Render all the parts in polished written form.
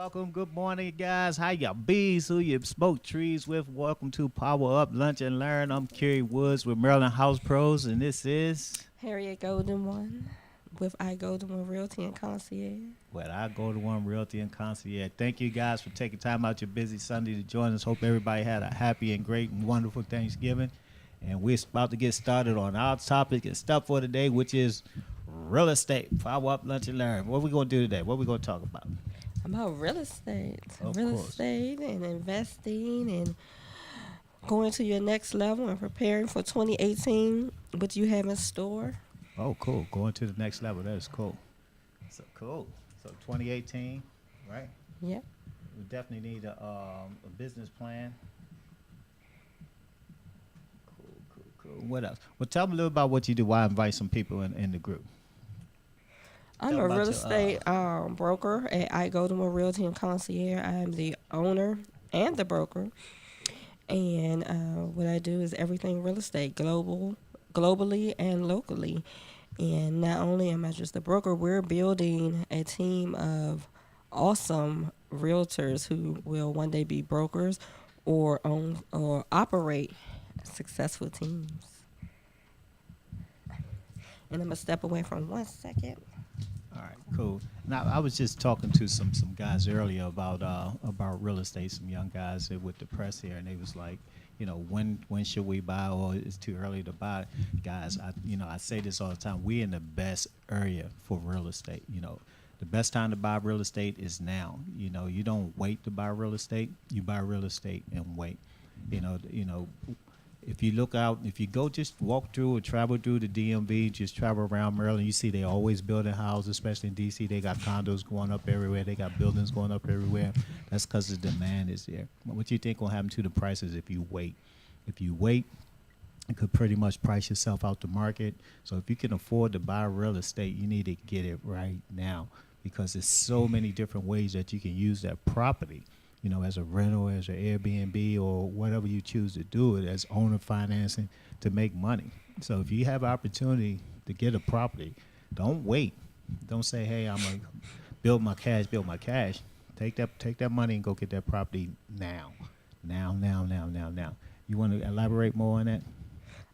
welcome. Good morning, guys. How y'all bees? Who you smoke trees with? Welcome to Power Up Lunch and Learn. I'm Kerry Woods with Maryland House Pros, and this is Harriet Golden One with I Golden One Realty and Concierge. Well, I Go to One Realty and Concierge. Thank you guys for taking time out your busy Sunday to join us. Hope everybody had a happy and great and wonderful Thanksgiving. And we're about to get started on our topic and stuff for today, which is real estate. Power Up Lunch and Learn. What are we going to do today? What are we going to talk about? About real estate. Of Real course. estate and investing and going to your next level and preparing for 2018, what you have in store. Oh, cool. Going to the next level. That is cool. So cool. So 2018, right? Yep. We definitely need a business plan. Cool. What else? Well, tell me a little about what you do. Why invite some people in the group? I'm Tell a about real your, estate broker at I Golden One Realty and Concierge. I am the owner and the broker. And what I do is everything real estate, globally and locally. And not only am I just a broker, we're building a team of awesome realtors who will one day be brokers or own or operate successful teams. And I'm gonna step away for 1 second. All right, cool. Now, I was just talking to some guys earlier about real estate. Some young guys with the press here, and they was like, when should we buy, or it's too early to buy? Guys, I say this all the time. We're in the best area for real estate. The best time to buy real estate is now. You don't wait to buy real estate. You buy real estate and wait. If you look out, if you go just walk through or travel through the DMV, just travel around Maryland, you see they always building houses, especially in D.C. They got condos going up everywhere. They got buildings going up everywhere. That's because the demand is there. What do you think will happen to the prices if you wait? If you wait, you could pretty much price yourself out the market. So if you can afford to buy real estate, you need to get it right now because there's so many different ways that you can use that property. As a rental, as an Airbnb, or whatever you choose to do it as owner financing to make money. So if you have opportunity to get a property, don't wait. Don't say, hey, I'm going to build my cash. Take that money and go get that property now. Now. You want to elaborate more on that?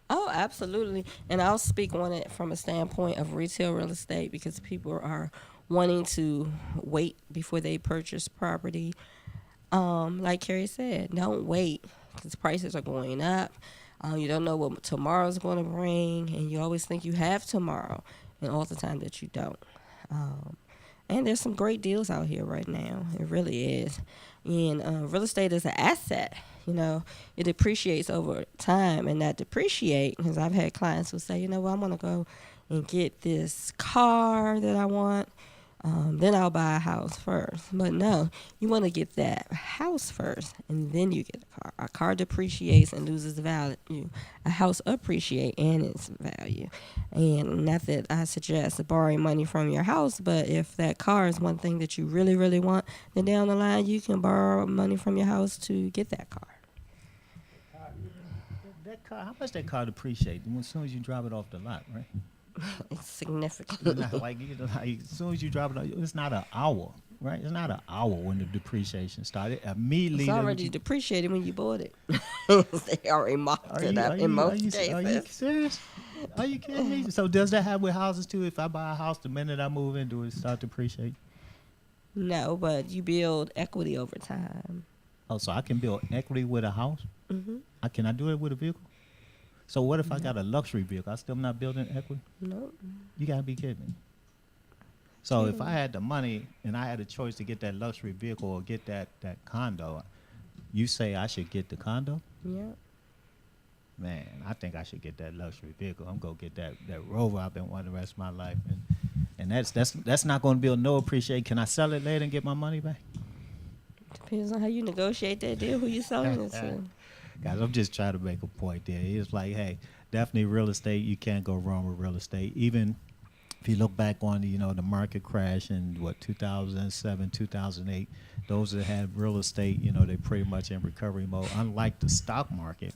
Oh, absolutely. And I'll speak on it from a standpoint of retail real estate because people are wanting to wait before they purchase property. Like Carrie said, don't wait because prices are going up. You don't know what tomorrow's going to bring, and you always think you have tomorrow, and all the time that you don't. And there's some great deals out here right now. It really is. And real estate is an asset. It depreciates over time and not depreciate. Because I've had clients who say, I'm going to go and get this car that I want. Then I'll buy a house first. But no, you want to get that house first, and then you get a car. A car depreciates and loses value. A house appreciates and its value. And not that I suggest borrowing money from your house, but if that car is one thing that you really, really want, then down the line you can borrow money from your house to get that car. That car, how much that car depreciate as soon as you drive it off the lot, right? It's significant. like as soon as you drop it, it's not an hour, right? It's not an hour when the depreciation started. Immediately, It's already depreciated when you bought it. They already marked it up in most cases. Are you serious? Are you kidding me? So does that happen with houses too? If I buy a house, the minute I move in, do it start depreciating? No, but you build equity over time. Oh, so I can build equity with a house? Mm-hmm. Can I do it with a vehicle? So what if I got a luxury vehicle? I still not building equity? Nope. You gotta be kidding me. So if I had the money and I had a choice to get that luxury vehicle or get that condo, you say I should get the condo? Yeah. Man, I think I should get that luxury vehicle. I'm gonna get that Rover I've been wanting the rest of my life, and that's not gonna build no appreciation. Can I sell it later and get my money back? Depends on how you negotiate that deal, who you selling it to. Guys, I'm just trying to make a point there. It's like, hey, definitely real estate. You can't go wrong with real estate. Even if you look back on the market crash in 2007, 2008, those that had real estate, they pretty much in recovery mode. Unlike the stock market,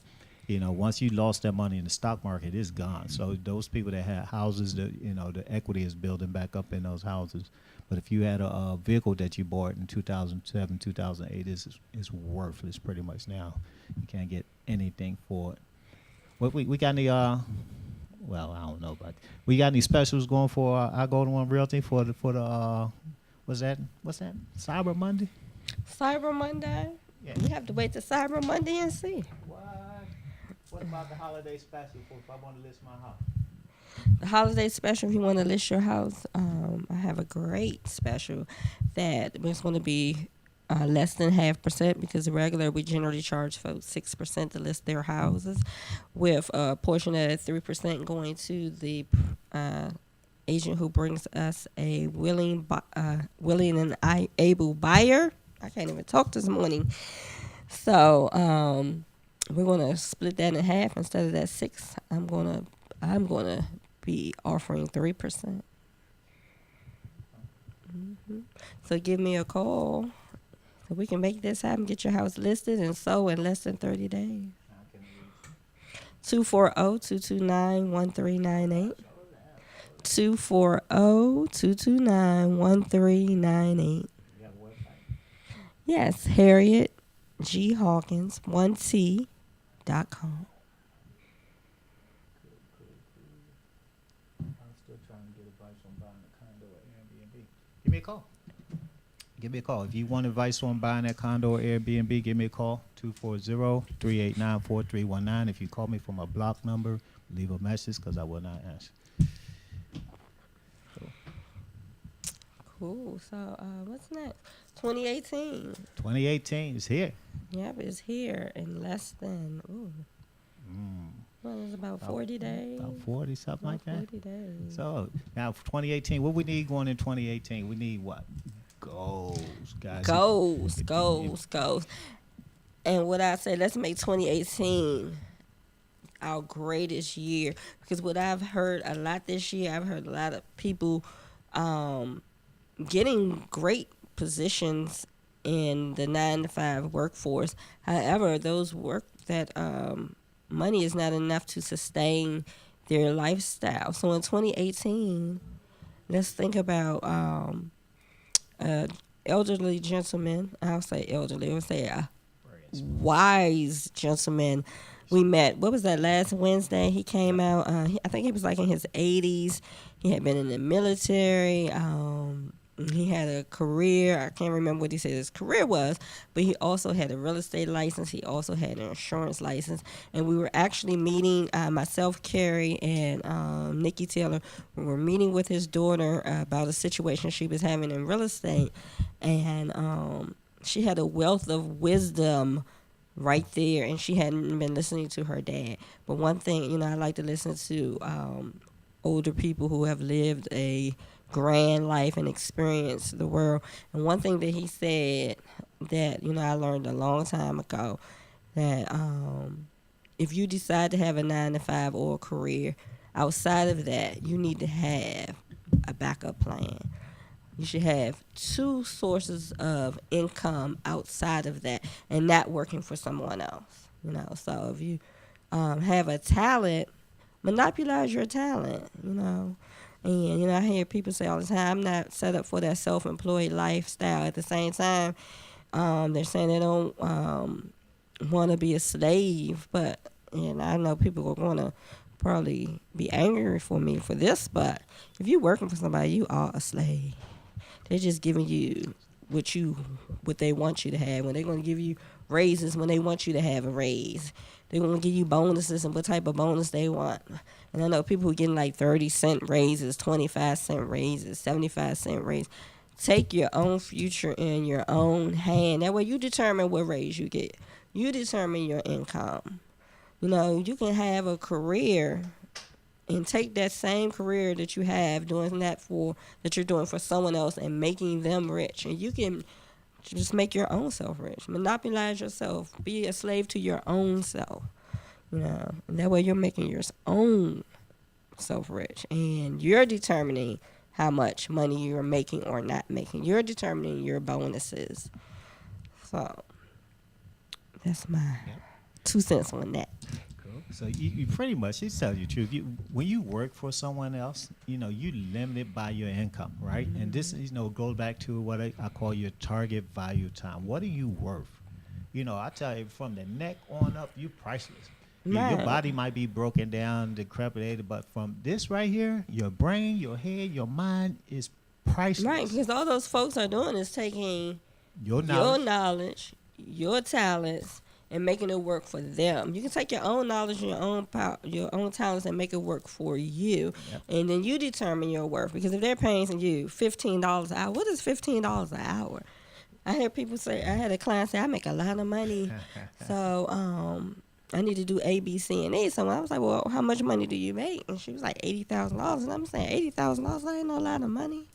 Once you lost that money in the stock market, it's gone. So those people that had houses, the equity is building back up in those houses. But if you had a vehicle that you bought in 2007, 2008, it's worthless pretty much now. You can't get anything for it. What we got any well, I don't know, but we got any specials going for our Golden One Realty for the what's that Cyber Monday? Cyber Monday. Yeah. We have to wait to Cyber Monday and see. What about the holiday special for if I want to list my house? The holiday special, if you want to list your house, I have a great special that is going to be less than 0.5%, because regular we generally charge folks 6% to list their houses, with a portion of that 3% going to the agent who brings us a willing and able buyer. I can't even talk this morning. So we're gonna split that in half. Instead of that 6, I'm gonna be offering 3%. So give me a call so we can make this happen. Get your house listed and sold in less than 30 days. 240-229-1398. 240-229-1398. Yes, Harriet G. Hawkins, 1T.com. I'm still trying to get advice on buying a condo or Airbnb. Give me a call. If you want advice on buying that condo or Airbnb, give me a call, 240-389-4319. If you call me from a block number, leave a message because I will not answer. Cool. So what's next? 2018. 2018 is here. Yep, it's here in less than, what is about 40 days? About 40, something like that. 40 days. So now for 2018, what we need going in 2018? We need what? Goals, guys. Goals. And what I say, let's make 2018 our greatest year, because what I've heard a lot this year, I've heard a lot of people getting great positions in the 9-to-5 workforce. However, those money is not enough to sustain their lifestyle. So in 2018, let's think about elderly gentleman. I'll say elderly. I'll say a wise gentleman. We met, what was that, last Wednesday? He came out, I think he was like in his 80s. He had been in the military. He had a career. I can't remember what he said his career was, but he also had a real estate license. He also had an insurance license. And we were actually meeting, myself, Carrie, and Nikki Taylor. We were meeting with his daughter about a situation she was having in real estate. And she had a wealth of wisdom right there, and she hadn't been listening to her dad. But one thing, I like to listen to older people who have lived a grand life and experienced the world. And one thing that he said that, I learned a long time ago, that if you decide to have a 9-to-5 or a career, outside of that, you need to have a backup plan. You should have 2 sources of income outside of that, and not working for someone else. So if you have a talent, monopolize your talent. And I hear people say all the time, I'm not set up for that self-employed lifestyle. At the same time, they're saying they don't want to be a slave. But I know people are going to probably be angry for me for this, but if you're working for somebody, you are a slave. They're just giving you what they want you to have. When they're going to give you raises, when they want you to have a raise. They're going to give you bonuses and what type of bonus they want. And I know people who are getting like 30-cent raises, 25-cent raises, 75-cent raises. Take your own future in your own hand. That way you determine what raise you get. You determine your income. You can have a career and take that same career that you have doing that you're doing for someone else and making them rich. And you can just make your own self rich. Monopolize yourself. Be a slave to your own self. And that way you're making your own self rich. And you're determining how much money you're making or not making. You're determining your bonuses. So that's my 2 cents on that. So you pretty much, it tells you the truth. When you work for someone else, you limited by your income, right? And this, goes back to what I call your target value time. What are you worth? I tell you, from the neck on up, you priceless. Your Right. body might be broken down, decrepitated, but from this right here, your brain, your head, your mind is Right, priceless. because all those folks are doing is taking Your your knowledge. knowledge, your talents, and making it work for them. You can take your own knowledge, your own power, your own talents, and make it work for you, Yep. and then you determine your worth. Because if they're paying you $15 an hour, what is $15 an hour? I hear people say, I had a client say, I make a lot of money, so I need to do A, B, C, and E. So I was like, well, how much money do you make? And she was like, $80,000. And I'm saying, $80,000 ain't no lot of money.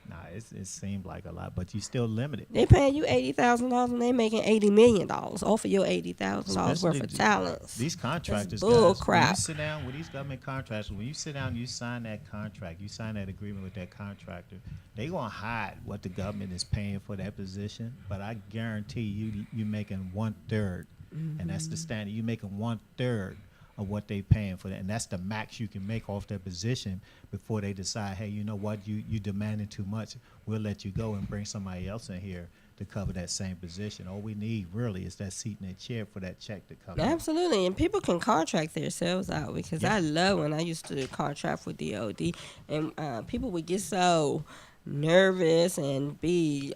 Nah, it seemed like a lot, but you still limited. They paying you $80,000 and they making $80 million off of your $80,000 worth Especially of talents. these contractors, bull guys. When you crap. sit down with these government contractors, when you sit down and you sign that contract, you sign that agreement with that contractor, they gonna hide what the government is paying for that position. But I guarantee you making 1/3, and that's the standard. You making 1/3 of what they paying for that, and that's the max you can make off that position before they decide, hey, you know what, you demanding too much. We'll let you go and bring somebody else in here to cover that same position. All we need really is that seat in that chair for that check to come in. Absolutely, and people can contract themselves out because Yeah. I love when I used to contract with DOD, and people would get so nervous and be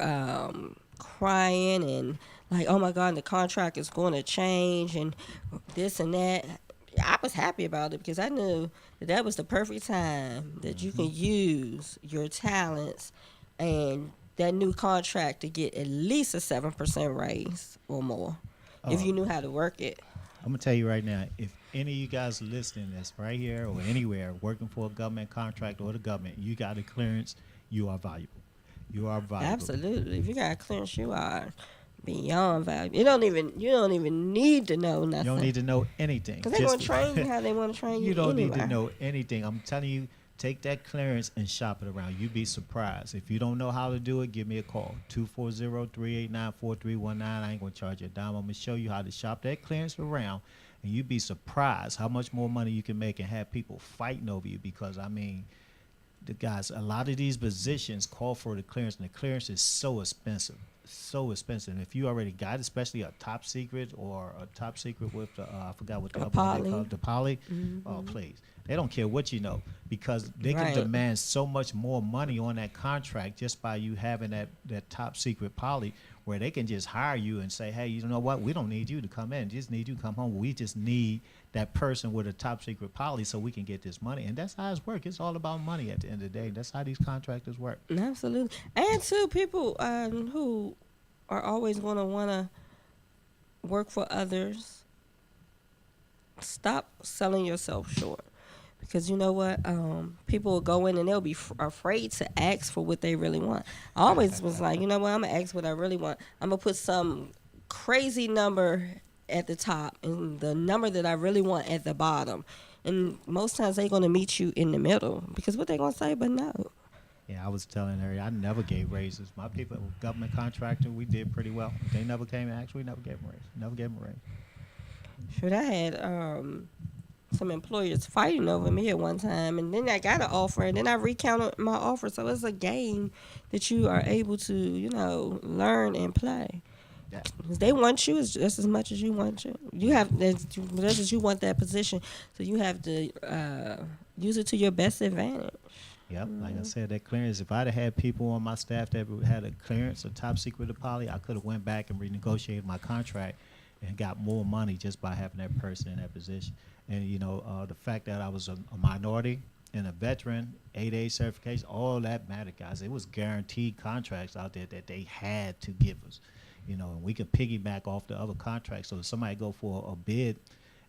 crying and like, oh my God, the contract is going to change and this and that. I was happy about it because I knew that was the perfect time that you can use your talents and that new contract to get at least a 7% raise or more if Oh. you knew how to work it. I'm gonna tell you right now, if any of you guys listening that's right here or anywhere working for a government contract or the government, you got a clearance, you are valuable. You are valuable. Absolutely. If you got a clearance, you are beyond valuable. You don't even need to know nothing. You don't need to know anything. Because they're going to train you how they want to train you. You don't anyway. need to know anything. I'm telling you, take that clearance and shop it around. You'd be surprised. If you don't know how to do it, give me a call. 240-389-4319. I ain't going to charge you a dime. I'm going to show you how to shop that clearance around, and you'd be surprised how much more money you can make and have people fighting over you because, I mean, the guys, a lot of these positions call for the clearance, and the clearance is so expensive. So expensive. And if you already got, especially a top secret or a top secret with the, I forgot what the A other one they poly. call it, the poly. Oh, please. They don't care what you know because they can Right. demand so much more money on that contract just by you having that top secret poly where they can just hire you and say, hey, you know what? We don't need you to come in. Just need you to come home. We just need that person with a top secret poly so we can get this money. And that's how it's work. It's all about money at the end of the day. That's how these contractors work. Absolutely. And two people who are always going to want to work for others, stop selling yourself short. Because you know what? People will go in and they'll be afraid to ask for what they really want. I always was like, you know what? I'm going to ask what I really want. I'm going to put some crazy number at the top and the number that I really want at the bottom. And most times they're going to meet you in the middle. Because what they going to say but no. Yeah, I was telling her I never gave raises. My people, government contractor, we did pretty well. They never came and asked. We never gave them a raise. Never gave them a raise. Shoot, I had some employers fighting over me at one time, and then I got an offer, and then I recounted my offer. So it's a game that you are able to, learn and play. Yeah. 'Cause they want you just as much as you want you. You have just as you want that position, so you have to use it to your best advantage. Yep, like I said, that clearance. If I'd have had people on my staff that had a clearance, a top secret of poly, I could have went back and renegotiated my contract and got more money just by having that person in that position. And the fact that I was a minority and a veteran, 8A certification, all that mattered, guys. It was guaranteed contracts out there that they had to give us. And we could piggyback off the other contracts. So if somebody go for a bid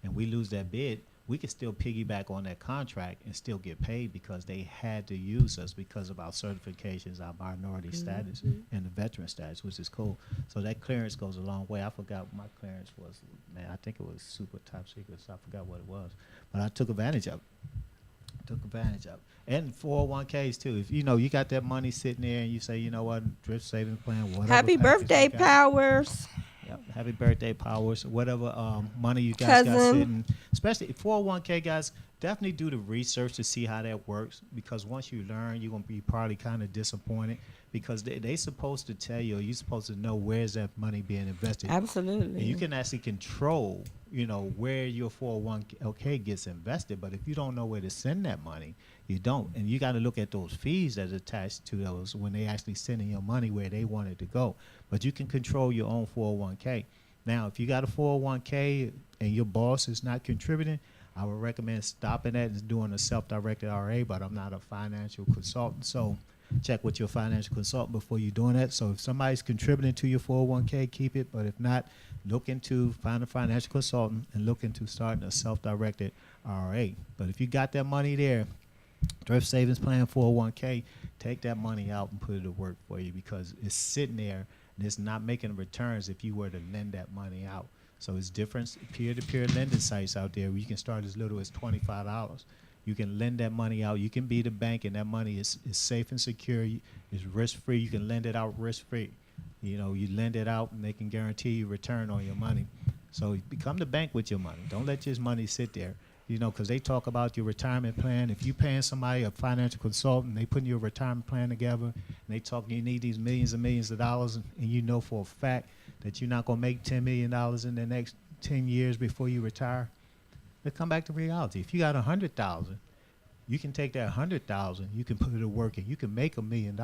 and we lose that bid, we could still piggyback on that contract and still get paid because they had to use us because of our certifications, our minority status, and the veteran status, which is cool. So that clearance goes a long way. I forgot what my clearance was. Man, I think it was super top secret, so I forgot what it was. But I took advantage of it. And 401ks too. If you got that money sitting there and you say, you know what, thrift savings plan, whatever. Happy package birthday, you got. Powers! Yep. Happy birthday, Powers. Whatever money you guys got Cousin. sitting, especially 401k guys, definitely do the research to see how that works. Because once you learn, you're gonna be probably kind of disappointed because they supposed to tell you, or you're supposed to know where's that money being invested. Absolutely. And you can actually control, where your 401k gets invested. But if you don't know where to send that money, you don't. And you got to look at those fees that's attached to those when they actually sending your money where they want it to go. But you can control your own 401k. Now, if you got a 401k and your boss is not contributing, I would recommend stopping that and doing a self-directed RA, but I'm not a financial consultant. So check with your financial consultant before you're doing that. So if somebody's contributing to your 401k, keep it. But if not, look into find a financial consultant and look into starting a self-directed RA. But if you got that money there, thrift savings plan, 401k, take that money out and put it to work for you because it's sitting there and it's not making returns if you were to lend that money out. So it's different peer-to-peer lending sites out there where you can start as little as $25. You can lend that money out. You can be the bank, and that money is safe and secure. It's risk-free. You can lend it out risk-free. You lend it out, and they can guarantee you return on your money. So become the bank with your money. Don't let your money sit there, because they talk about your retirement plan. If you're paying somebody, a financial consultant, they putting your retirement plan together, and they talk you need these millions and millions of dollars, and you know for a fact that you're not going to make $10 million in the next 10 years before you retire, let's come back to reality. If you got 100,000, you can take that 100,000, you can put it to work, and you can make $1 million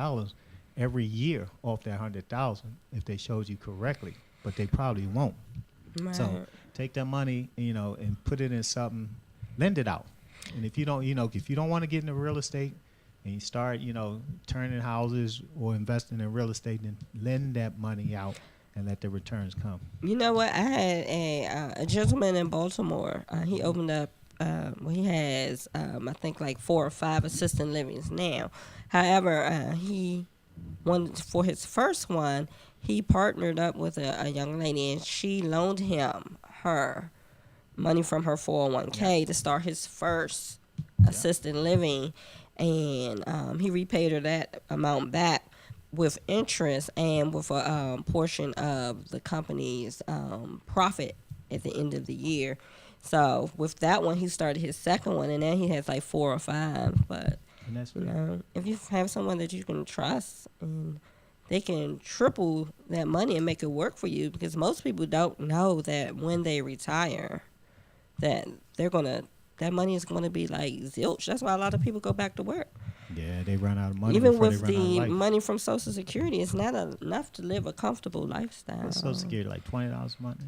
every year off that 100,000 if they showed you correctly, but they probably won't. Right. So take that money, and put it in something, lend it out. And if you don't, if you don't want to get into real estate and you start, turning houses or investing in real estate, then lend that money out and let the returns come. You know what? I had a gentleman in Baltimore. He opened up. He has, I think, like 4 or 5 assisted livings now. However, for his first one, he partnered up with a young lady, and she loaned him her money from her 401k to start his first assisted living, and he repaid her that amount back with interest and with a portion of the company's profit at the end of the year. So with that one, he started his second one, and now he has like 4 or 5. But And that's if you have someone that you can trust, and they can triple that money and make it work for you, because most people don't know that when they retire, that that money is gonna be like zilch. That's why a lot of people go back to work. Yeah, they run out of money. Even before with they run out the of life. money from Social Security, it's not enough to live a comfortable lifestyle. What's Social Security, like $20 a month?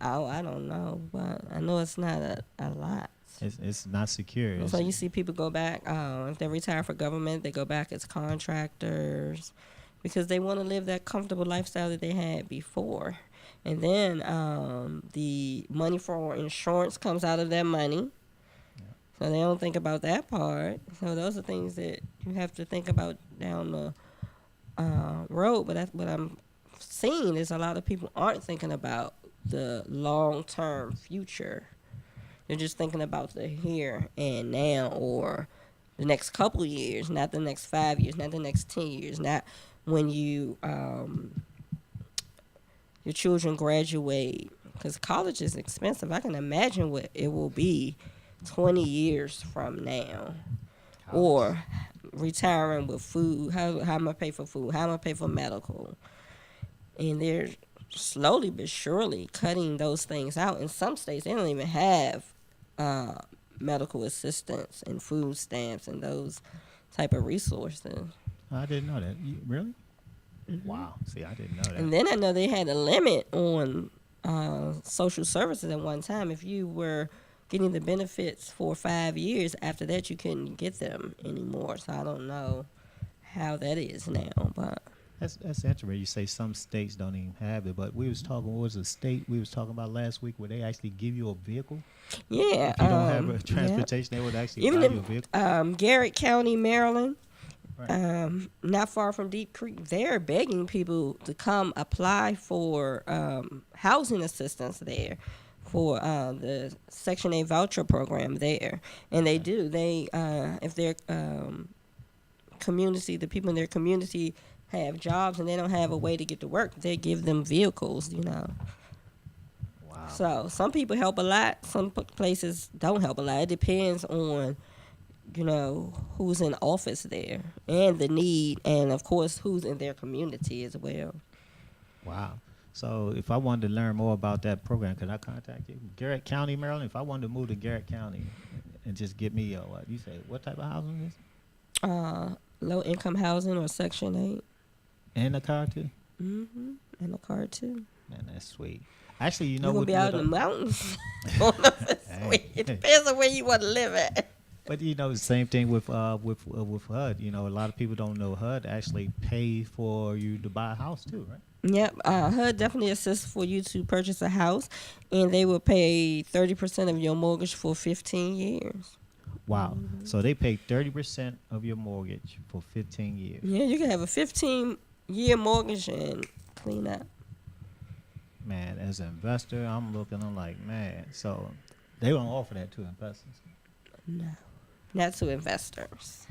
I don't know, but I know it's not a lot. It's not secure. So you see people go back, if they retire for government, they go back as contractors because they want to live that comfortable lifestyle that they had before. And then the money for insurance comes out of that money. So they don't think about that part. So those are things that you have to think about down the road. But that's what I'm seeing is a lot of people aren't thinking about the long-term future. They're just thinking about the here and now, or the next couple of years, not the next 5 years, not the next 10 years, not when your children graduate. Because college is expensive. I can imagine what it will be 20 years from now. Or retiring with food. How am I going to pay for food? How am I going to pay for medical? And they're slowly but surely cutting those things out. In some states, they don't even have medical assistance and food stamps and those type of resources. I didn't know that. Really? Mm-hmm. Wow. See, I didn't know that. And then I know they had a limit on social services at one time. If you were getting the benefits for 5 years, after that you couldn't get them anymore. So I don't know how that is now, but That's interesting. You say some states don't even have it, but we was talking. What was a state we was talking about last week where they actually give you a vehicle? yeah. If you don't have a transportation, they would actually Even buy in you a vehicle. Garrett County, Maryland, Right. not far from Deep Creek, they're begging people to come apply for housing assistance there for the Section 8 voucher program there. And they do. They, if their community, the people in their community have jobs and they don't have a way to get to work, they give them vehicles, So some people help a lot. Some places don't help a lot. It depends on, who's in office there and the need, and of course who's in their community as well. Wow. So if I wanted to learn more about that program, could I contact you? Garrett County, Maryland. If I wanted to move to Garrett County and just get me what you say, what type of housing is? Low income housing or Section 8. And a car too? Mm-hmm. And a car too. Man, that's sweet. Actually, you know You're what? gonna be out in the mountains. Hey. It depends on where you want to live at. But the same thing with HUD. A lot of people don't know HUD actually pay for you to buy a house too, right? Yep, HUD definitely assists for you to purchase a house, and they will pay 30% of your mortgage for 15 years. Wow. So they pay 30% of your mortgage for 15 years. Yeah, you can have a 15-year mortgage and clean up. Man, as an investor, I'm like, man. So they don't offer that to investors. No, not to investors.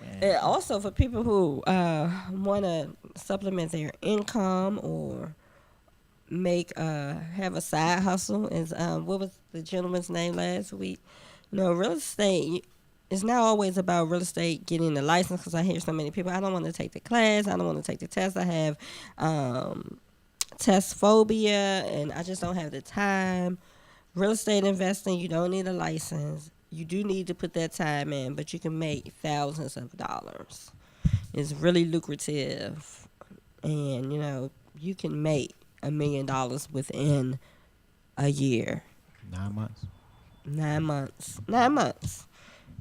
Man. And also for people who want to supplement their income or have a side hustle, is what was the gentleman's name last week? Real estate is not always about real estate getting the license, because I hear so many people, I don't want to take the class, I don't want to take the test, I have test phobia, and I just don't have the time. Real estate investing, you don't need a license. You do need to put that time in, but you can make thousands of dollars. It's really lucrative, and you can make $1 million within a year. 9 months. 9 months. 9 months.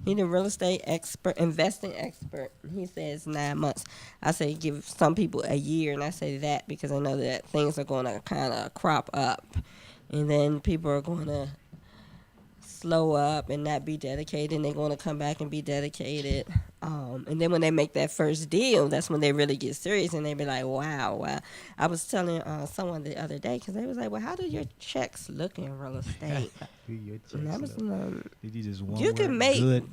He's a real estate expert, investing expert. He says 9 months. I say give some people a year, and I say that because I know that things are going to kind of crop up, and then people are going to slow up and not be dedicated, and they're going to come back and be dedicated. And then when they make that first deal, that's when they really get serious, and they be like, wow. I was telling someone the other day, because they was like, well, how do your checks look in real estate? And I was you can make, good?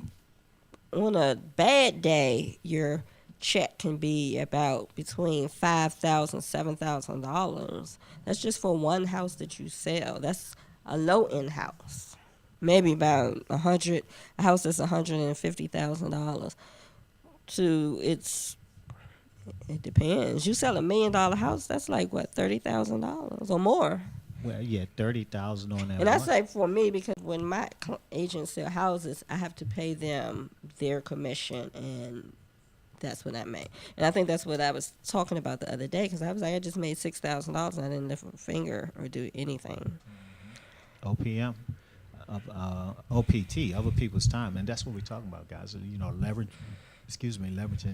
On a bad day, your check can be about between $5,000, $7,000. That's just for one house that you sell. That's a low-end house. Maybe about a house that's $150,000. It depends. You sell $1 million house, that's like what, $30,000 or more. Well, yeah, 30,000 on that. And I say for me, because when my agents sell houses, I have to pay them their commission, and that's what I make. And I think that's what I was talking about the other day, because I was like, I just made $6,000 and I didn't lift a finger or do anything. OPM. OPT, other people's time, and that's what we're talking about, guys. Leveraging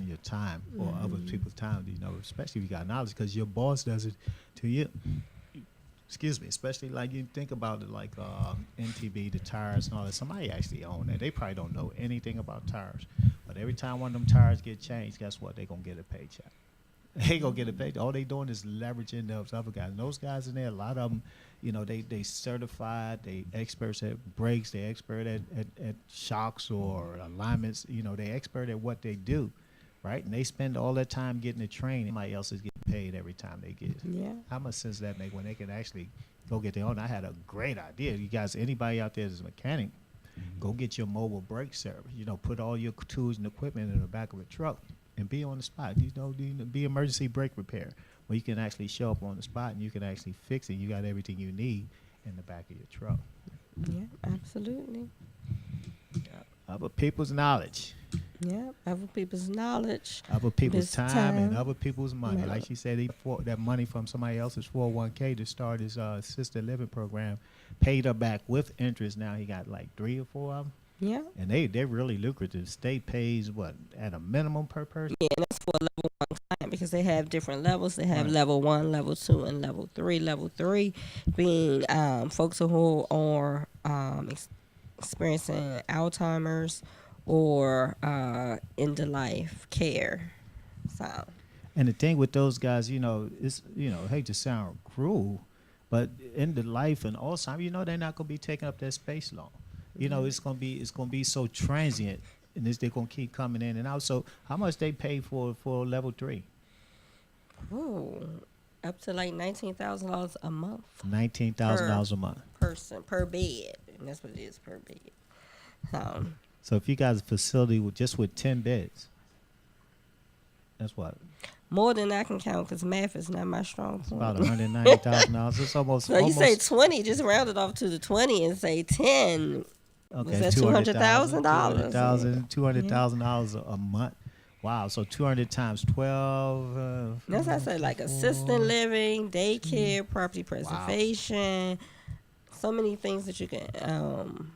your time or other people's time. Especially if you got knowledge, because your boss does it to you. Especially like you think about it, like NTB, the tires and all that. Somebody actually own that. They probably don't know anything about tires, but every time one of them tires get changed, guess what? They gonna get a paycheck. They gonna get a paycheck. All they doing is leveraging those other guys. And those guys in there, a lot of them, they certified, they experts at brakes, they expert at shocks or alignments. They expert at what they do, right? And they spend all their time getting the training. Somebody else is getting paid every time they get it. Yeah. How much sense does that make when they can actually go get their own? I had a great idea. You guys, anybody out there that's a mechanic, go get your mobile brake service. Put all your tools and equipment in the back of a truck and be on the spot. Be emergency brake repair, where you can actually show up on the spot and you can actually fix it. You got everything you need in the back of your truck. Yeah, absolutely. Other people's knowledge. Yeah, other people's knowledge. Other people's time and time. other people's money. Like she said, he fought that money from somebody else's 401k to start his assisted living program. Paid her back with interest. Now he got like 3 or 4 of them. Yeah. And they're really lucrative. State pays what, at a minimum per person? Yeah, and that's for a level 1 client, because they have different levels. They have Right. level 1, level 2, and level 3. Level 3 being folks who are experiencing Alzheimer's or end of life care. So. And the thing with those guys, it's I hate to sound cruel, but end of life and Alzheimer's, they're not gonna be taking up that space long. It's gonna be so transient, and they're gonna keep coming in and out. So how much they pay for level 3? Oh, Up to like $19,000 a month $19,000 a month. person per bed, and that's what it is per bed. So if you got a facility with 10 beds, that's what? More than I can count because math is not my strong It's point. about $190,000. It's almost. So you say 20, just round it off to the 20 and say 10. Okay, Was that $200,000? $200,000 a month. Wow, so 200 times 12. That's what I said, like assisted living, daycare, property preservation, so many things that you can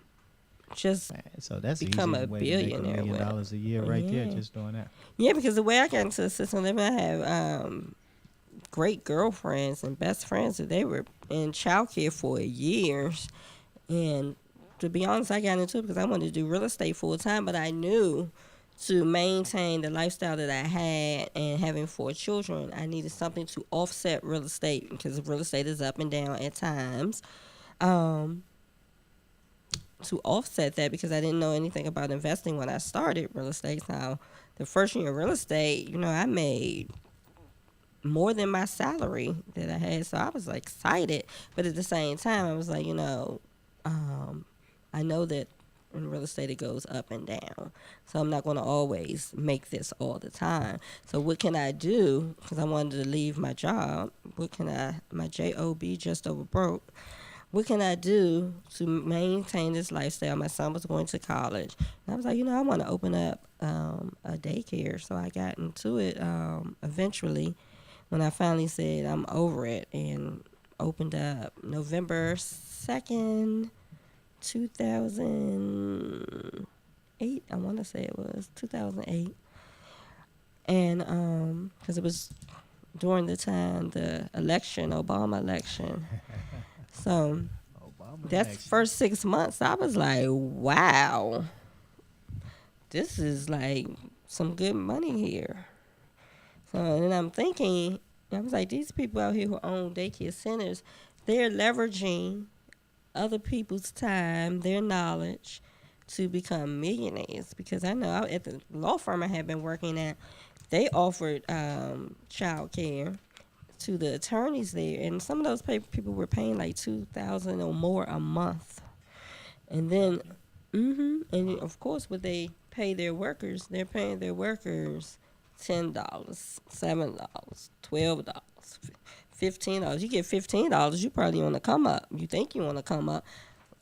just Man, so that's become easy a way to make $1 billionaire million with. a year right there, Yeah. just doing that. Yeah, because the way I got into assisted living, I have great girlfriends and best friends that they were in childcare for years. And to be honest, I got into it because I wanted to do real estate full time, but I knew to maintain the lifestyle that I had and having 4 children, I needed something to offset real estate because real estate is up and down at times. To offset that, because I didn't know anything about investing when I started real estate. So the first year in real estate, I made more than my salary that I had. So I was like excited. But at the same time, I was like, I know that in real estate it goes up and down. So I'm not going to always make this all the time. So what can I do? Because I wanted to leave my job. My job just over broke. What can I do to maintain this lifestyle? My son was going to college. And I was like, I want to open up a daycare. So I got into it eventually when I finally said I'm over it, and opened up November 2nd, 2008. I want to say it was 2008. And because it was during the time, the Obama election. So that first 6 months, I was like, wow, this is like some good money here. So then I'm thinking, I was like, these people out here who own daycare centers, they're leveraging other people's time, their knowledge, to become millionaires. Because I know at the law firm I had been working at, they offered child care to the attorneys there, and some of those people were paying like $2,000 or more a month. And then, and of course, what they pay their workers, they're paying their workers $10, $7, $12, $15. You get $15, you probably want to come up. You think you want to come up,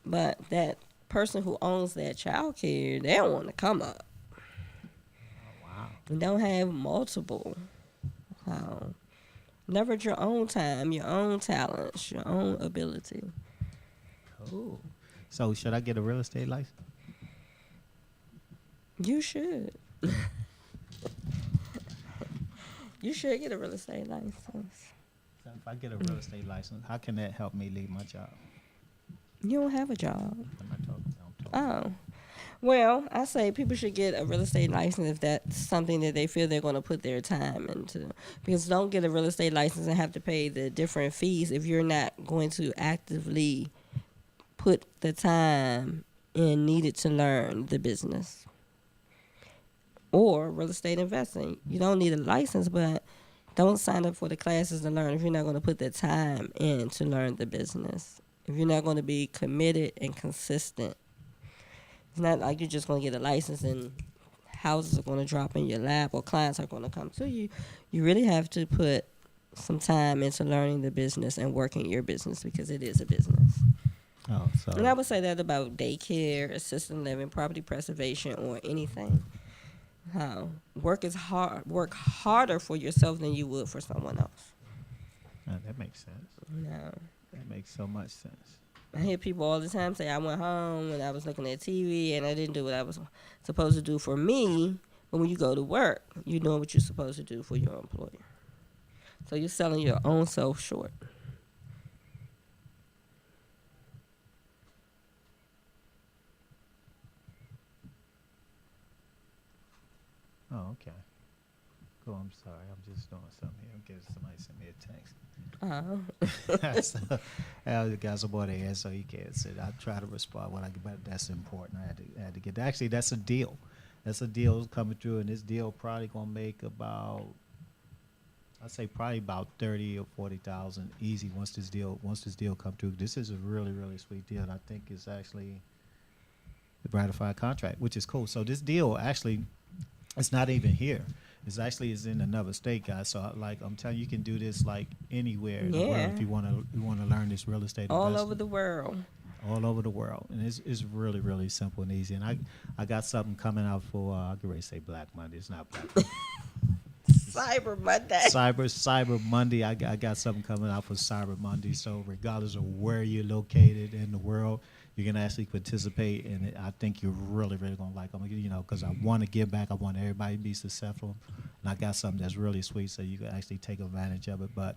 but that person who owns that child care, they don't want to come up. Wow. And don't have multiple. Leverage your own time, your own talents, your own ability. Cool. So should I get a real estate license? You should. You should get a real estate license. So if I get a real estate license, how can that help me leave my job? You don't have a job. I'm not talking. Oh. Well, I say people should get a real estate license if that's something that they feel they're going to put their time into. Because don't get a real estate license and have to pay the different fees if you're not going to actively put the time in needed to learn the business. Or real estate investing. You don't need a license, but don't sign up for the classes to learn if you're not going to put the time in to learn the business. If you're not going to be committed and consistent. It's not like you're just going to get a license and houses are going to drop in your lap or clients are going to come to you. You really have to put some time into learning the business and working your business because it is a business. Oh, so. And I would say that about daycare, assisted living, property preservation, or anything. Work harder for yourself than you would for someone else. Oh, that makes sense. No. That makes so much sense. I hear people all the time say, I went home and I was looking at TV and I didn't do what I was supposed to do for me. But when you go to work, you're doing what you're supposed to do for your employer. So you're selling your own self short. Oh, okay. Cool, I'm sorry. I'm just doing something here. I'm getting somebody send me a text. So, I got somebody here, so he can't sit. I try to respond when I get, but that's important. I had to get. Actually, that's a deal. That's a deal coming through, and this deal probably gonna make about I'd say probably about 30 or 40,000 easy once this deal come through. This is a really really sweet deal. And I think it's actually the ratified contract, which is cool. So this deal actually, it's not even here. It's actually is in another state, guys. So like I'm telling you, you can do this like anywhere in the world Yeah, if you want to learn this real estate all investing. over the world. All over the world, and it's really really simple and easy. And I got something coming out for I could really say Black Monday. It's not Black Monday. Cyber Monday. Cyber Monday. I got something coming out for Cyber Monday. So regardless of where you're located in the world, you can actually participate, and I think you're really really gonna like them. You know, because I want to give back. I want everybody to be successful, and I got something that's really sweet, so you can actually take advantage of it. But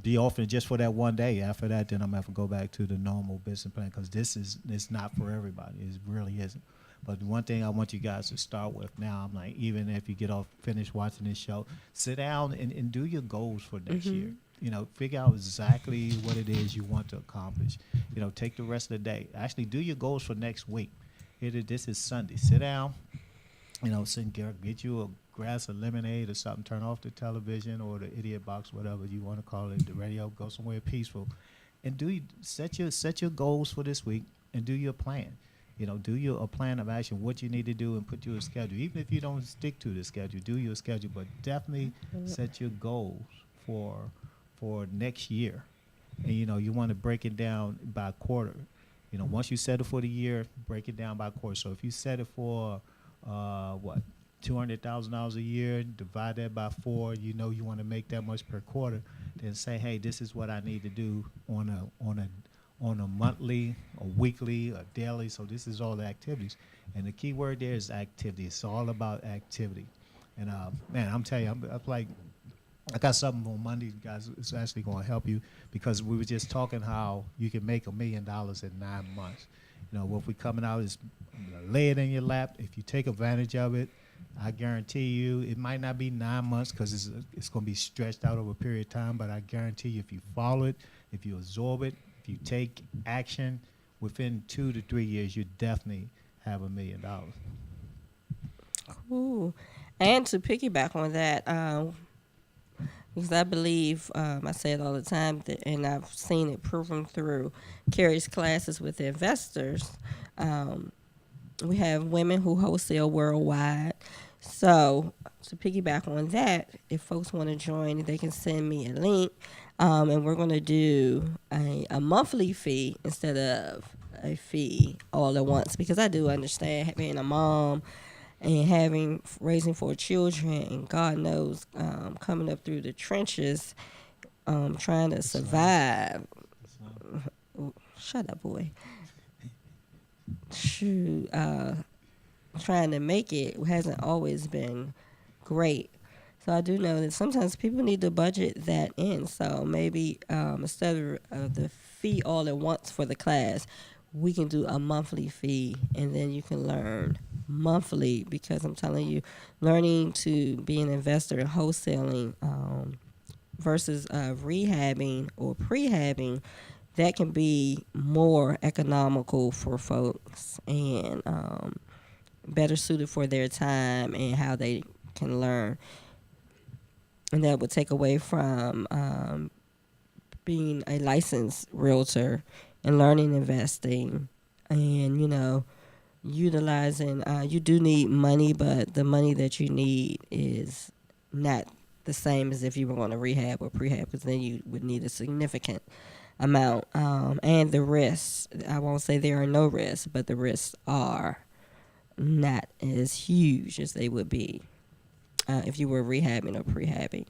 be often just for that one day. After that, then I'm gonna have to go back to the normal business plan because it's not for everybody. It really isn't. But the one thing I want you guys to start with now, I'm like, even if you get off, finish watching this show, sit down and do your goals for next year. You know, figure out exactly what it is you want to accomplish. You know, take the rest of the day. Actually, do your goals for next week. This is Sunday. Sit down, you know, get you a glass of lemonade or something. Turn off the television or the idiot box, whatever you want to call it, the radio. Go somewhere peaceful, and set your goals for this week and do your plan. You know, a plan of action, what you need to do, and put you a schedule. Even if you don't stick to the schedule, do your schedule, but definitely set your goals for next year. And you know, you want to break it down by quarter. You know, once you set it for the year, break it down by quarter. So if you set it for what, $200,000 a year, divide that by 4. You know you want to make that much per quarter. Then say, hey, this is what I need to do on a monthly, a weekly, a daily. So this is all the activities, and the key word there is activity. It's all about activity. And man, I'm telling you, I'm like, I got something on Monday, guys. It's actually going to help you because we were just talking how you can make $1 million in 9 months. You know, what we coming out is lay it in your lap. If you take advantage of it, I guarantee you, it might not be 9 months because it's going to be stretched out over a period of time. But I guarantee you, if you follow it, if you absorb it, if you take action, within 2 to 3 years, you definitely have $1 million. Ooh. And to piggyback on that, because I believe, I say it all the time, and I've seen it proven through Carrie's classes with investors. We have women who wholesale worldwide. So to piggyback on that, if folks want to join, they can send me a link. And we're going to do a monthly fee instead of a fee all at once, because I do understand being a mom and raising 4 children, and God knows, coming up through the trenches, trying to survive. Ooh, shut up, boy. Shoot, trying to make it hasn't always been great. So I do know that sometimes people need to budget that in. So maybe instead of the fee all at once for the class, we can do a monthly fee, and then you can learn monthly, because I'm telling you, learning to be an investor in wholesaling versus rehabbing or prehabbing, that can be more economical for folks and better suited for their time and how they can learn. And that would take away from being a licensed realtor and learning investing, and, you know, utilizing, you do need money, but the money that you need is not the same as if you were going to rehab or prehab, because then you would need a significant amount. And the risks, I won't say there are no risks, but the risks are not as huge as they would be if you were rehabbing or prehabbing.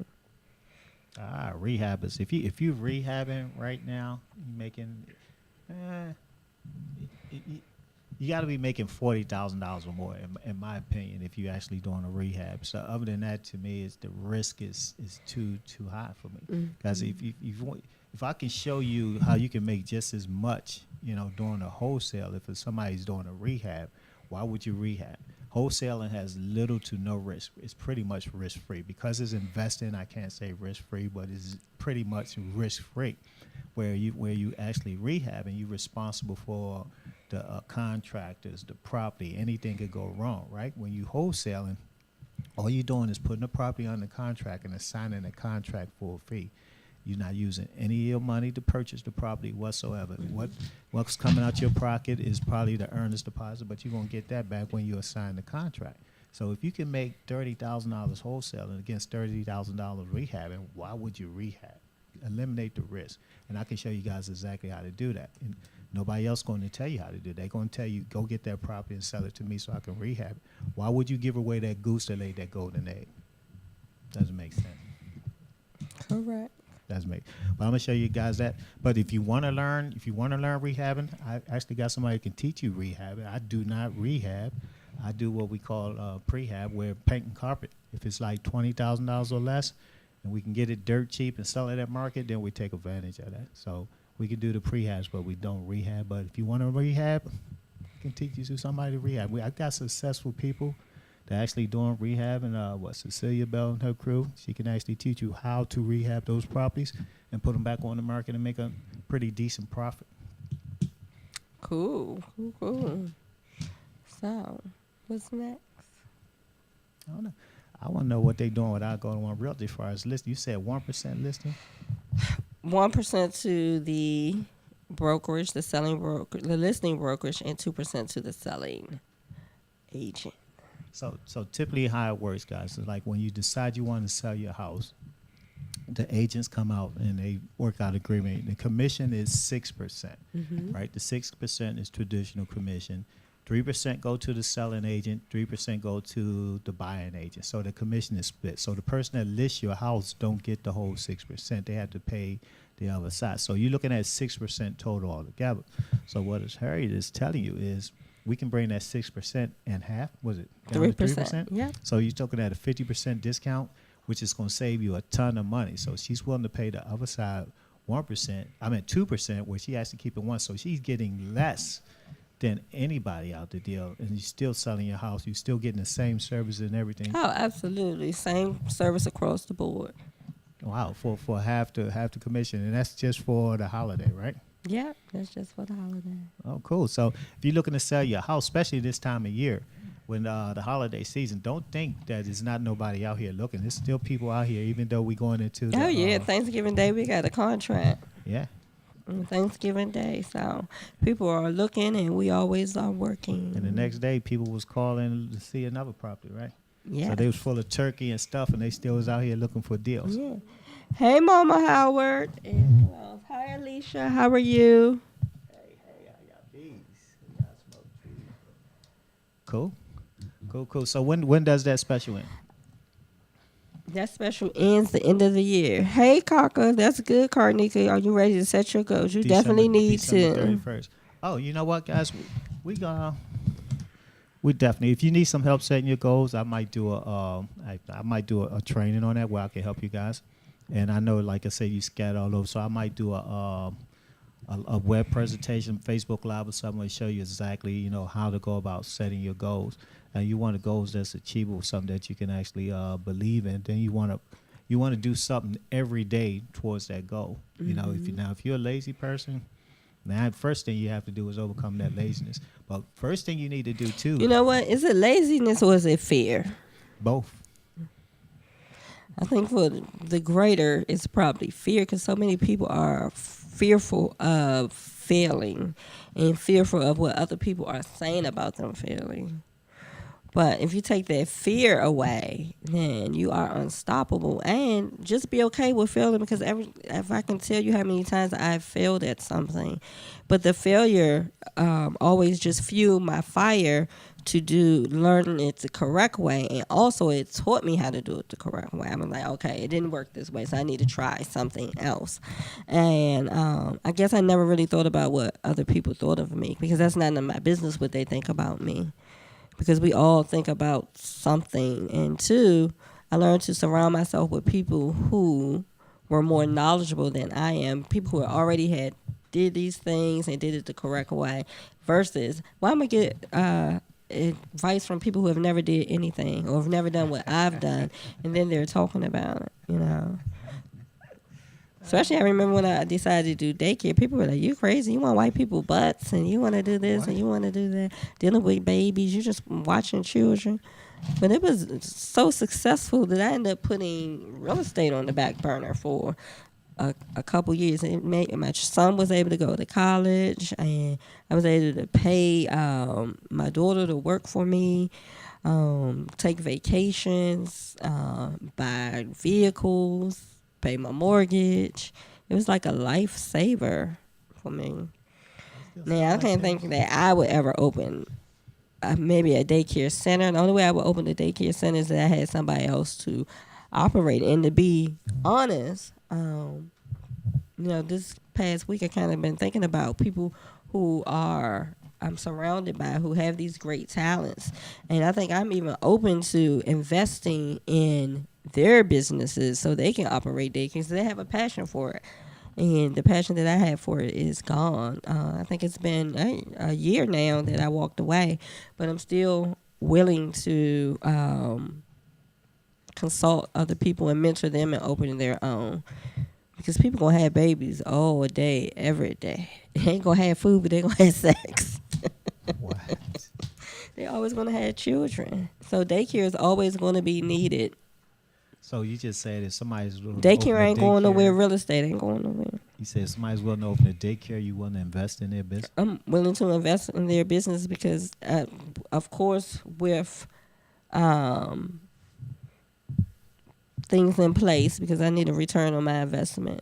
Rehabbers. If you rehabbing right now, you making, you got to be making $40,000 or more, in my opinion, if you're actually doing a rehab. So other than that, to me, the risk is too high for me. Because if I can show you how you can make just as much, you know, doing a wholesale, if somebody's doing a rehab, why would you rehab? Wholesaling has little to no risk. It's pretty much risk-free. Because it's investing, I can't say risk-free, but it's pretty much risk-free. Where you actually rehabbing, you're responsible for the contractors, the property, anything could go wrong, right? When you wholesaling, All you're doing is putting the property under contract and assigning a contract for a fee. You're not using any of your money to purchase the property whatsoever. What's coming out your pocket is probably the earnest deposit, but you're gonna get that back when you assign the contract. So if you can make $30,000 wholesaling against $30,000 rehabbing, why would you rehab? Eliminate the risk, and I can show you guys exactly how to do that. And nobody else going to tell you how to do it. They're going to tell you, go get that property and sell it to me so I can rehab it. Why would you give away that goose that laid that golden egg? Doesn't make sense. Correct. Doesn't make. But I'm gonna show you guys that. But if you want to learn, rehabbing, I actually got somebody who can teach you rehabbing. I do not rehab. I do what we call prehab, where paint and carpet. If it's like $20,000 or less, and we can get it dirt cheap and sell it at market, then we take advantage of that. So we can do the prehabs, but we don't rehab. But if you want to rehab, I can teach you to somebody to rehab. I've got successful people that actually doing rehab, and Cecilia Bell and her crew. She can actually teach you how to rehab those properties and put them back on the market and make a pretty decent profit. Cool. So, what's next? I don't know. I want to know what they're doing without going on Realty as far as listing. You said 1% listing? 1% to the brokerage, the selling broker, the listing brokerage, and 2% to the selling agent. So typically how it works, guys, is like when you decide you want to sell your house, the agents come out and they work out agreement. The commission is 6%, right? The 6% is traditional commission. 3% go to the selling agent, 3% go to the buying agent. So the commission is split. So the person that lists your house don't get the whole 6%. They have to pay the other side. So you're looking at 6% total altogether. So what Harriet is telling you is we can bring that 6% in half. Was it 3%? Yeah. So you're looking at a 50% discount, which is going to save you a ton of money. So she's willing to pay the other side 1%. I mean 2%, where she has to keep it 1%. So she's getting less than anybody out the deal, and you're still selling your house. You're still getting the same service and everything. Oh, absolutely. Same service across the board. Wow, for half the commission, and that's just for the holiday, right? Yeah, that's just for the holiday. Oh, cool. So if you're looking to sell your house, especially this time of year, when the holiday season, don't think that there's not nobody out here looking. There's still people out here, even though we're going into Thanksgiving Day, we got a contract. Yeah. Thanksgiving Day, so people are looking, and we always are working. And the next day, people was calling to see another property, right? Yeah. So they was full of turkey and stuff, and they still was out here looking for deals. Yeah. Hey, Mama Howard. And who else? Hi, Alicia. How are you? Hey, I got bees. I got smoke trees. Cool. So when does that special end? That special ends the end of the year. Hey, Kaka, that's good, Carnika. Are you ready to set your goals? You definitely need December to. 31st. Oh, you know what, guys? We definitely. If you need some help setting your goals, I might do a training on that where I can help you guys. And I know, like I said, you scatter all over, so I might do a web presentation, Facebook Live or something, to show you exactly, how to go about setting your goals. And you want a goals that's achievable, something that you can actually believe in. Then you want to do something every day towards that goal. If you're a lazy person, now first thing you have to do is overcome that laziness. But first thing you need to do too. You know what? Is it laziness or is it fear? Both. I think for the greater, it's probably fear, because so many people are fearful of failing and fearful of what other people are saying about them failing. But if you take that fear away, then you are unstoppable. And just be okay with failing, because if I can tell you how many times I've failed at something, but the failure always just fueled my fire to learn it the correct way. And also it taught me how to do it the correct way. I'm like, okay, it didn't work this way, so I need to try something else. And I guess I never really thought about what other people thought of me, because that's not in my business what they think about me. Because we all think about something. And two, I learned to surround myself with people who were more knowledgeable than I am, people who already had did these things and did it the correct way, versus, well, I'm going to get advice from people who have never did anything or have never done what I've done, and then they're talking about it, Especially, I remember when I decided to do daycare, people were like, you crazy, you want white people butts, and you want to do this, and you want to do that, dealing with babies, you just watching children. But it was so successful that I ended up putting real estate on the back burner for a couple years. And my son was able to go to college, and I was able to pay my daughter to work for me, take vacations, buy vehicles, pay my mortgage. It was like a lifesaver for me. Now, I can't think that I would ever open maybe a daycare center. The only way I would open a daycare center is that I had somebody else to operate. And to be honest, this past week I kind of been thinking about people who I'm surrounded by who have these great talents. And I think I'm even open to investing in their businesses so they can operate daycares. They have a passion for it. And the passion that I had for it is gone. I think it's been a year now that I walked away, but I'm still willing to consult other people and mentor them and open their own. Because people gonna have babies all day, every day. They ain't gonna have food, but they gonna have sex. What? They always gonna have children. So daycare is always gonna be needed. So you just said if somebody's willing Daycare ain't going nowhere. Real estate ain't going nowhere. You said somebody's willing to open a daycare, you want to invest in their business? I'm willing to invest in their business because, of course, with things in place, because I need a return on my investment.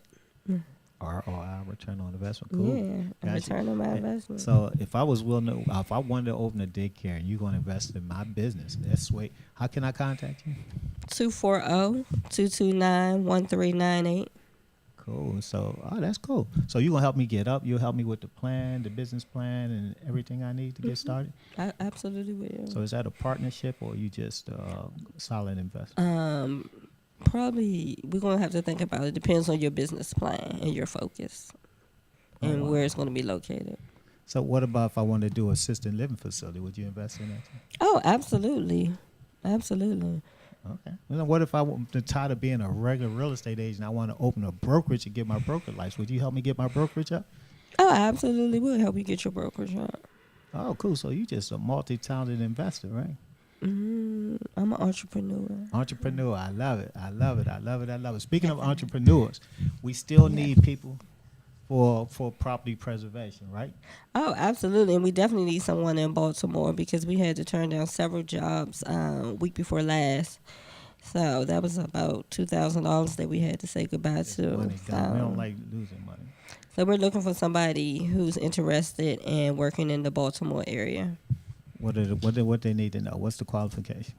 ROI, return on investment. Cool. Yeah, a return on my investment. So if I wanted to open a daycare and you're going to invest in my business, that's sweet. How can I contact you? 240-229-1398. Cool. So, that's cool. So you're going to help me get up. You'll help me with the plan, the business plan, and everything I need to get started? I absolutely will. So is that a partnership or you just solid investment? Probably we're going to have to think about it. Depends on your business plan and your focus and where it's going to be located. So what about if I wanted to do assisted living facility? Would you invest in that too? Oh, absolutely. Absolutely. Okay. Well, what if I want to tired of being a regular real estate agent? I want to open a brokerage and get my broker license. Would you help me get my brokerage up? Oh, I absolutely will help you get your brokerage up. Oh, cool. So you just a multi-talented investor, right? I'm an entrepreneur. Entrepreneur. I love it. I love it. I love it. I love it. Speaking of entrepreneurs, we still need people for property preservation, right? Oh, absolutely. And we definitely need someone in Baltimore because we had to turn down several jobs week before last. So that was about $2,000 that we had to say goodbye to. Money, we don't like losing money. So we're looking for somebody who's interested in working in the Baltimore area. What they need to know? What's the qualification?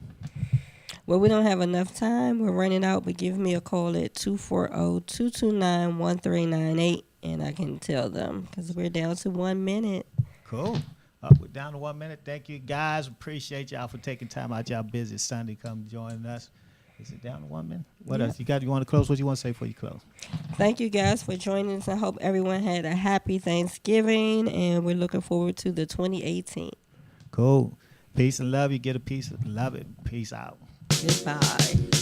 Well, we don't have enough time. We're running out, but give me a call at 240-229-1398, and I can tell them because we're down to 1 minute. Cool. We're down to 1 minute. Thank you, guys. Appreciate y'all for taking time out y'all busy Sunday. Come join us. Is it down to 1 minute? What else? You want to close? What you want to say before you close? Thank you, guys, for joining us. I hope everyone had a happy Thanksgiving, and we're looking forward to the 2018. Cool. Peace and love. You get a piece of love it. Peace out. Goodbye.